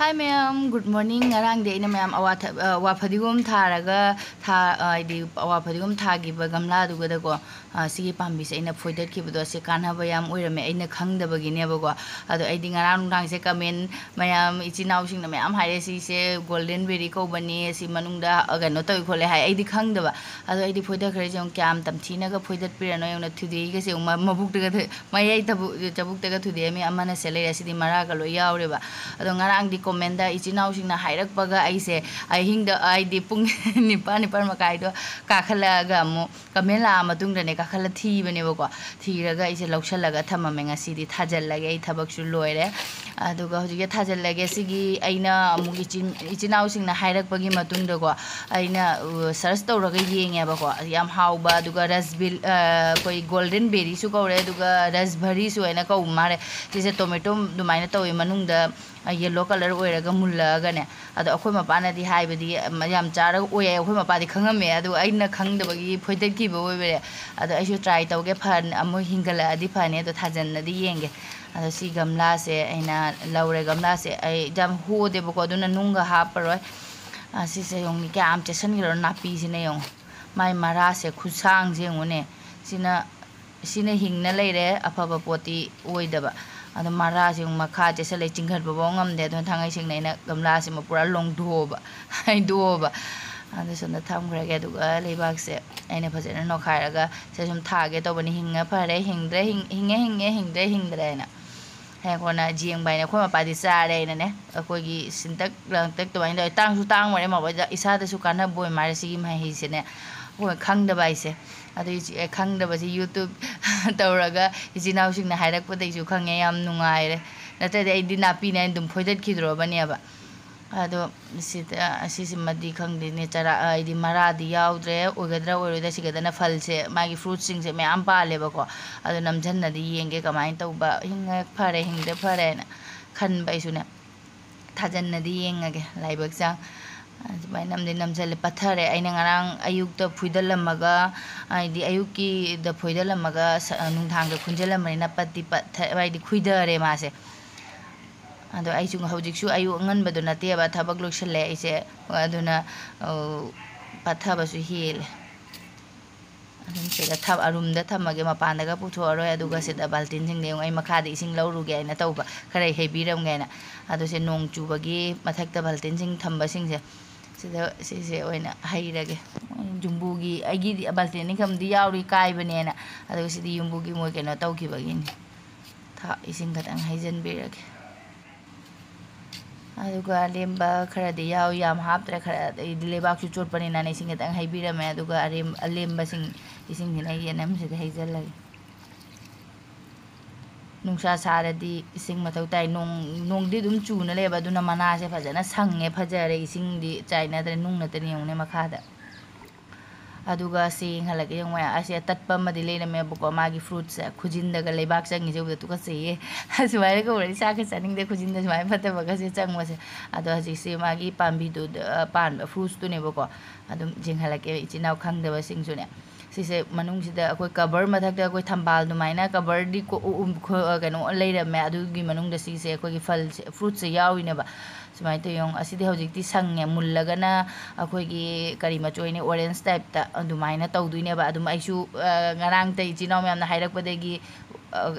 Hi ma'am, good morning. Ngarang de ina ma'am awa phadigom tharaga idi awa phadigom thagiba gamla duga da ko sigi pambi se ina phoidat ki bodo se kanhaba yam oirame ina khangdaba gi ne ba ko ado idi ngarang dang se comment ma'am ichinau sing na ma'am haire si se golden berry ko bani si manungda agano toy khole hai idi khangdaba ado idi phoidat khare jong kyam tamthina ga phoidat pirano yona thudi ga se mabuk daga mai tabu chabuk daga thudi me amana se le asidi mara ga lo yaure ba ado ngarang di komenda ichinau sing na hairak baga aise ahing da ai di pung nipan makai do kakhala ga mo kamela matung da ne kakhala thi bane ba ko thi raga ise laushalaga thamame ngasi di thajal lage ai thabak su loire aduga hoji thajal lage sigi aina amu ichinau sing na hairak bagi matung da ko aina search tawraga yenge ba ko yam hauba aduga rasbil koi golden berry su ko re aduga raspberry su aina ko mare tise tomato dumaina tawi manung da yellow color oiraga mullaga ne ado akhoi mapana di haibadi yam chara oye akhoi mapadi khangame ado aina khangdabagi phoidat ki bo bere ado aisu try tawge phan amu hingala adi phane ado thajanna di yenge ado si gamla se aina laure gamla se ai jam ho de bo ko duna nunga ha paroi asi se yong ni kam chesan giro napi sine yong mai mara se khusang je ngone sina hingna leire afaba poti oidaba ado mara sing makha je sele chinghat bo ngam de don thangai sing naina gamla se pura long doba ai doba ado sona tham gra ge duga lebak se aina phajena no khairaga se sum thage to bani hinga phare hingdre na he kona jing bai na khoma pa di sare na ne akoi gi sintak lang tak to bai da tang su tang mare ma ba isa da su kana boy mare si mai hi se ne ho khang da bai se ado khang da ba si youtube tawraga ichinau sing na hairak pa dei su khange yam nungai re nata de idi napi na dum phoidat khidro bani aba ado si madi khang de ne chara idi mara di yaudre ogadra oida sigadana phal se magi fruit sing se me am pa le ba ko ado namjan na di yenge kamai tawba hinga phare hingde phare na khan bai su ne thajan na di yengage laibak sang mai namde namjale pathare aina ngarang ayuk ta phuidalamaga aidi ayuki da phuidalamaga nungthang da khunjalamani na patti bai di khuidare ma se ado ai chung hojik su ayu ngan badu na te ba thabak loksale aise aduna pathaba su hil adun se da thab arum da thamage mapanda ga putho aro aduga se da baltin sing ne ai makha de ising lawru ge na tawba khare hebiram ge na ado se nong chu bagi mathak da baltin sing thamba sing se se oina hairage jumbugi agi baltin ni kam di yauri kai bane na ado se di jumbugi moi ke na tawki bagi ni tha ising gatang haijan birage aduga lemba khara de yaw yam haptra khara lebak chu chot pani na ne sing gatang haibirame aduga lemba sing ising hina yenam se haijal lagi nungsa saradi ising matau tai nong di dum chu na leba duna mana se phajana sange phajare ising di chaina dre nung na tani yong ne makhada aduga sing halage yong ma ase tatpa madi le na me buko magi fruits khujin daga lebak chang je u tu ka se aswai ko ri sa ka saning de khujin da mai phata baga se chang ma se ado ji se magi pambi du pan fruits tu ne buko adum jing halage ichinau khang da ba sing su ne sise manung sida akoi cover mathak da akoi thambal dumaina cover di ko kano leira me adu gi manung da sise akoi gi fal fruit se yawi ne ba sumai to yong asidi hojik ti sange mullaga na akoi gi kari machoi ne orange type ta dumaina tawdui ne ba adum aisu ngarang tai chinaw myam na hairak padegi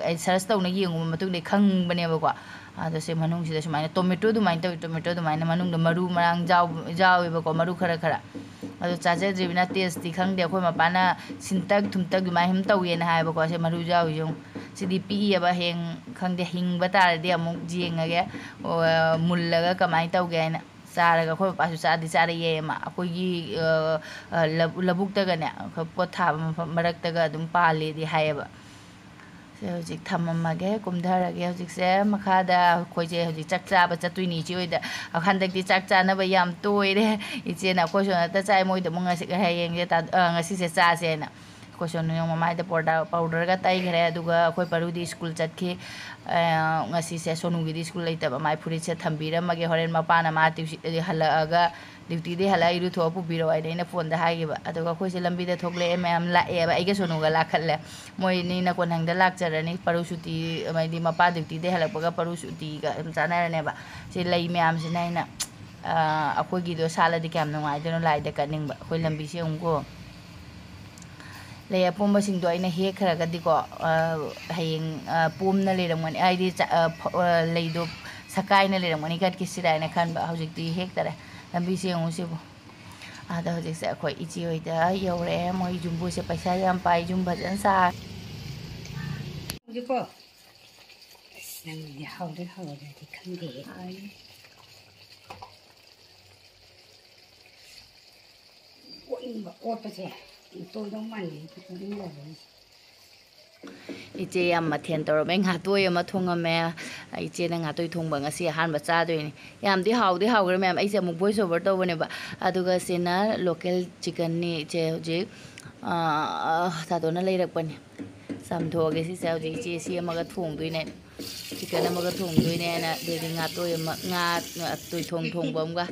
ai search tawna gi ngum matung de khang bane ba ko ado se manung sida sumai tomato dumaina manung da maru marang jawi ba ko maru khara ado chaje dribina taste ti khang de khoi mapana sintak thumtak dumai him tawi na hai ba ko se maru jaw yong sidi pi aba heng khang de hing batar de amuk jengage mullaga kamai tawge na saraga khoi pa su sa di sare ye ma akoi gi labuk ta ga ne pot tha marak ta ga dum pale di hai ba hojik thamamage kumdharage hojik se makhada khoije hojik chak cha ba chatui ni chi oida Handak di chak cha na ba yam toire iche na ko so na ta chai moi da munga se hayeng je ta ngasi se cha se na ko sonu yong mamai da powder ga tai gre aduga khoi paru di school chat ki ngasi se sonu gi di school lai ta mai phuri se thambira mage horen mapa na ma ti hala ga duty de hala iru tho pu biro ai na phone da hai ba aduga khoi se lambi da thokle mam la e ba ai ga sonu ga la khalle moi ni na kon hang da lak charani paru suti mai di mapa duty de hala ga paru suti ga chana ne ba se lai mam se nai na akhoi gi do sala di kam ngai do lai da ka ning ba khoi lambi se ungko le pom sing do ina he khara ga di ko hayeng pom na le ramani ai di le do sakai na le ramani kat ki sira na khan ba hojik di hek tare lambi se ung se bo ada hojik se khoi ichi oi da yore moi jumbu se paisa yam pai jum bhajan sa ji ko nang ni hau de di khang de ai oi pa se tôi don't want it. Iche yam mathen tor me nga toy ma thonga me iche na nga toy thong ba nga si han ba cha doi ni yam di haw gre me ai se mu voice over to bone ba aduga sena local chicken ni che je ta do na lei rak pani sam tho ge si se je che si ma ga thong doi ne chicken ma ga thong doi ne na de nga toy ma nga toy thong bom ga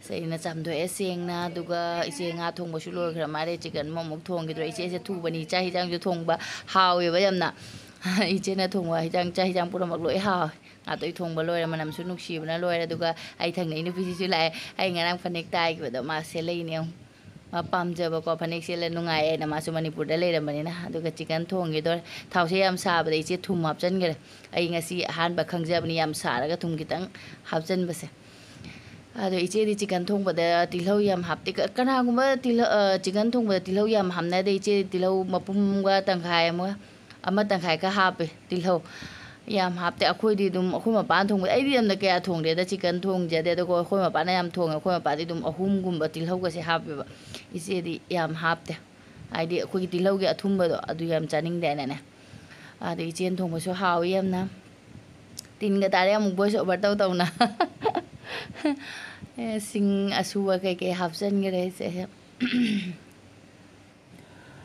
sai na cham do eseng na duga iche nga thong ba su lo gra mare chicken mo muk thong gi do iche se thu bani cha hi jang ju thong ba haw ye ba yam na iche na thong wa hi jang cha hi jang pura mak loi haw nga toi thong ba loi manam su nuk si ba na loi duga ai thang nei nu pi su lai ai nga nang phanek tai gi ba ma se lei ne ma pam je ba ko phanek se le nu ngai na ma su manipur da lei ra mani na duga chicken thong gi do thau se yam sa ba dei che thum hap chen ge ai nga si han ba khang ja bani yam sa ra ga thum gi tang hap chen ba se ado iche di chicken thong ba da tilau yam hap ti kana guma chicken thong ba tilau yam hamna de iche tilau mapum ga tangkhai ama tangkhai ka hap tilau yam hap te akhoi di dum akhoi ma pan thong ai di am da kya thong de da chicken thong je de ko akhoi ma pan yam thong akhoi ma pa di dum ahum gum ba tilau ga se hap ba iche di yam hap te ai di akhoi tilau ge athum ba do adu yam chaning de na ne ado ichen thong ba so haw yam na tin ga tare am boy so ba tau na sing asuwa ke hapsan gre se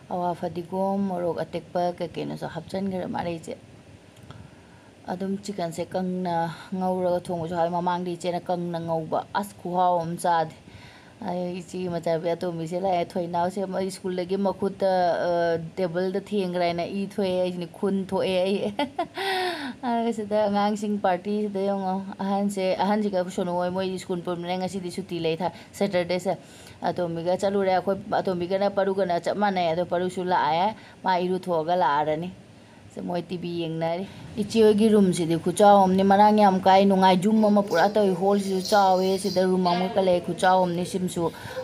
awa fadigom morok atekpa ke no so hapsan gre mare che adum chicken se kang na ngaura thong so hai mamang di che na kang na ngauba as khu haum cha ai chi ma cha be to mi se la thoi naw se ma school lagi ma khut table da theng rai na I thoi ai ni khun tho ai ai se da ngang sing party de yong ahan ji ka sono moi school pom ne ngasi di suti lei tha saturday se atomi ga chalu re khoi atomi ga na paru ga na chama na ado paru su la ai ma iru tho ga la ra ni se moi tv yeng na ri ichi gi room si de khu chaw om ni marang yam kai nu ngai jum ma pura to hol si chaw e si da room ma ka le khu chaw om ni sim su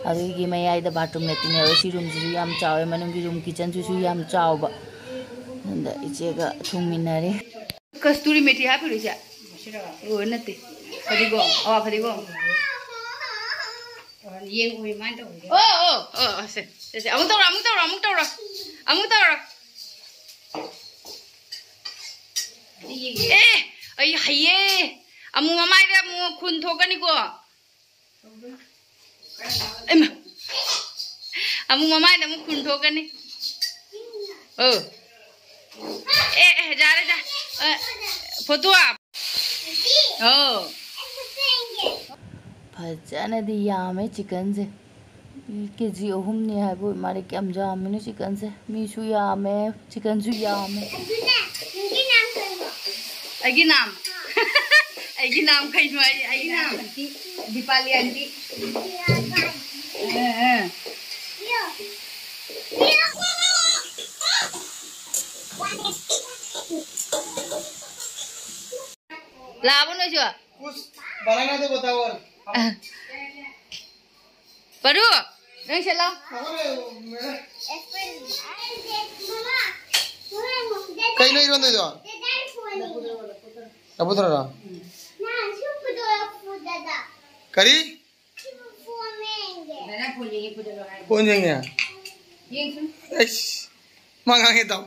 agi gi mai ai da bathroom ne tin e si room si yam chaw e manung gi room kitchen su yam chaw ba nda ichi ga thum min na ri kasturi methi ha pi ri cha o nate phadigo awa phadigo yeng oi man to se amuk tawra ai haye amu mamai de amu khun thokani ko amu mamai de amu khun thokani जा photo फजन दी यामे chicken से KG अहुमनी है वो मारे क्या जामे chicken से मीशु यामे chicken सु यामे आगे नाम कहीं नो आगे नाम दीपाली आंटी लाभ न जो कुछ बनाना तो बताओ परू नहीं चला कहीं नहीं रोंदे जो अब उधर रहा करी कौन जाएंगे मांगांगे तब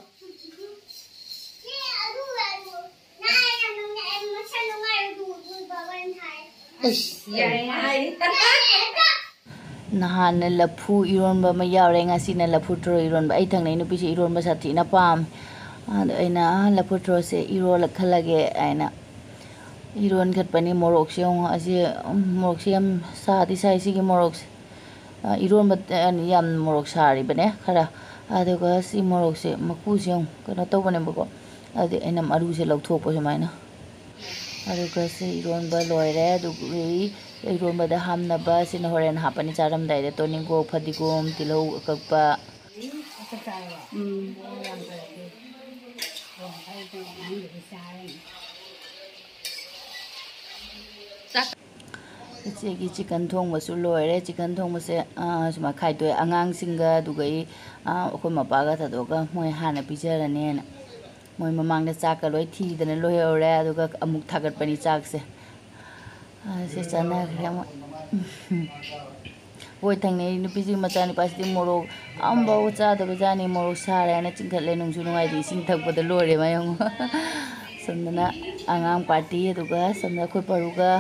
nahana lapu ironba ma yaure ngasina lapu tro ironba ai thangnai nu pisi ironba sathi na pam adu aina lapu tro se irol khalage aina iron khat pani morok se ong ase morok se am sa di sai si gi morok ironba yam morok sari bane khara adu ga si morok se maku se ong kana to bane bako adu aina maru se lokthok po samaina adu ga se ironba loire adu ironba da hamnaba sin horen hapani charam dai de toningo phadigom tilo akpa Ichegi chicken thong basu loire chicken thong base suma khai toy angang singa dugai akhoi mapa ga thadoga moi hana pijarane na moi mamang da chak ka loi thi dana loi ore aduga amuk thagat pani chak se se chana khama boy thangne nu piji machani pasdi morok amba ucha da bajani morok sare na chingkhatle nungsu nungai di sing thakbada lore mayong samdana angang party aduga samna khoi paruga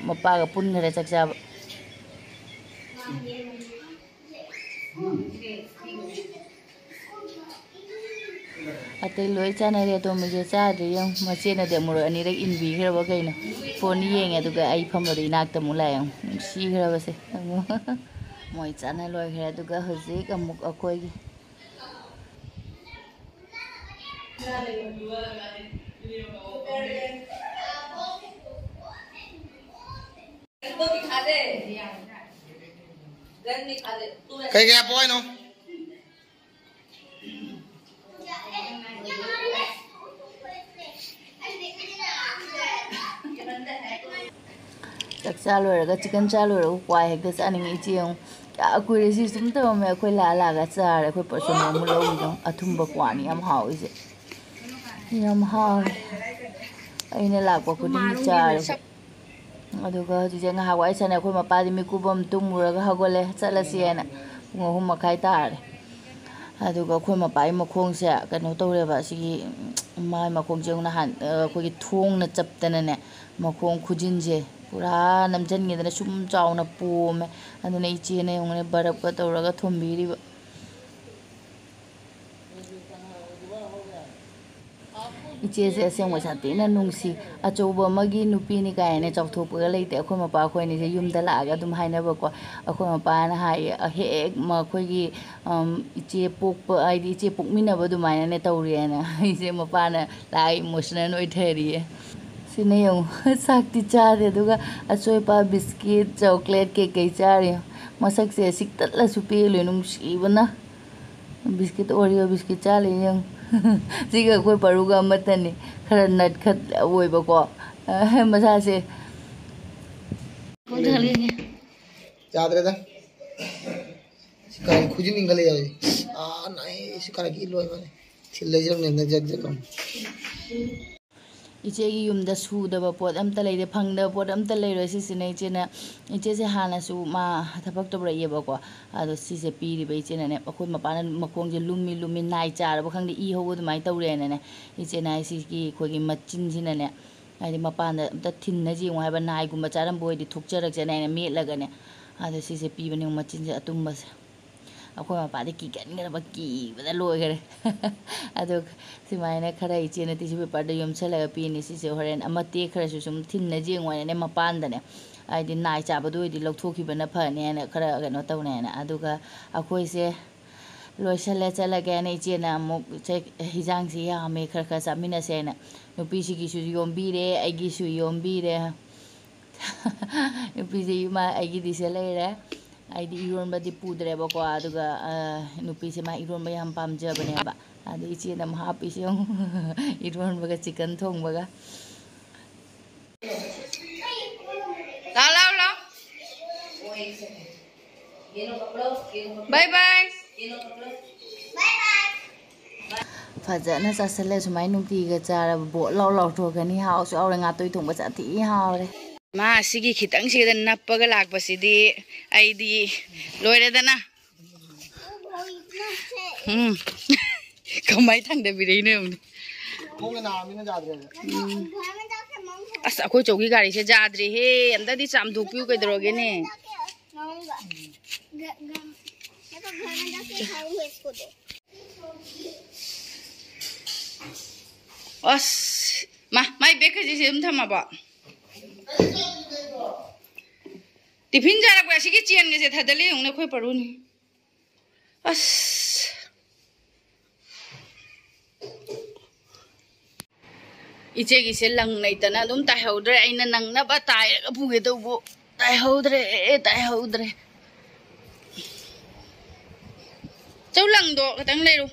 mapa ga pun ngare chakcha atai loi chana re to muje cha de yang mache na de muro ani rek inbi khra kaina phone yeng aduga ai pham ri nak ta mula yang si khra base moi chana loi khra aduga hoji amuk akoi gi Kay kaya po no? chak cha loi ga chicken cha loi ga kwai hek da chaning ichi yong akoi re si sum ta me akoi la ga cha re akoi person mo lo gi dong athumba kwani am hau ise yam hau aina la ko kudin cha re aduga ji jang ha wai chana akoi mapa di mi kubam tumura ga hagole chala si ana ngo hum makai tar aduga akoi mapa i makhong se kano tore ba si mai makhong jeng na han akoi thong na chap tana ne makhong khujin je pura namjan ngi dana sum chauna pom aduna ichi ne ong ne barap ka tawraga thombiri ba ichi se aseng wa chati na nungsi achoba magi nupi ni kai ne chawthop ga leite akhoi mapa khoi ni je yum da la ga dum haina ba ko akhoi mapa na hai he ma khoi gi ichi pok pa ai di ichi pokminaba dumai ne tawri na ichi mapa na la emotional oi theri sine yong sakti chare duga atoiba biscuit chocolate ke chare masak se siktat la supi lenum sibana biscuit oreo biscuit chale yong siga koi paruga matani khara nat khat oi ba ko masa se ko dhale ne याद रहता शिकारी खुजी निकले जाए नहीं शिकारी की लोई माने छिल्ले जब ने जग जग iche gi yum da su da ba pot am ta lei de phang da pot am ta lei ro si sinai che na iche se hana su ma thapak to bra ye ba ko ado si se pi ri ba iche na ne akhoi ma pa na makong je lumi nai cha ra ba khang de i ho bu mai taw re na ne iche na si gi khoi gi machin sin na ne ai de ma pa na ta thin na ji wa ba nai gu ma cha ram boi di thuk cha rak che na ne me la ga ne ado si se pi ba ne machin je atum ba se akhoi ma pa de ki kan ga ba ki ba da loi ga ado simai na khara iche na ti se pa de yum chala ga pi ni si se horen amate khara su sum thin na jeng wa ne ma pan da ne ai di nai cha ba do di lok thoki ba na pha ne na khara ga no taw ne na adu ga akhoi se loi chala chala ga ne iche na mo che hijang si ya me khara khara sa mina se na no pi si gi su yom bi re ai gi su yom bi re no pi si ma ai gi di se le re ai di iron ba di pudre ba ko aduga nupi se ma iron ba yam pam ja bane ba adu ichi nam ha pi siong iron ba ga chicken thong ba ga la bye bye fajana sa sele sumai nungti ga chara bo law tho ga ni haw so aure nga toi thong ba cha ti haw re ma sigi khitang si da nappaga lakpa sidi ai di loire dana kamai thang da bi ne mong na mi na jad re asa khoi chogi gari se jadre he anda di cham thuk piu kai droge ne Nggak. Nggak. Ya kok jangan kasih tahu wesku deh. Os, mai bek ji sim thama ba. Tiffin jara ba sigi chien ge se thadale yung ne khoi paru ni. As. Iche gi se lang nai ta na dum ta haudre aina nang na ba tai ga pu ge do bo. Tai haudre. Cháu lần độ cái tăng này rồi.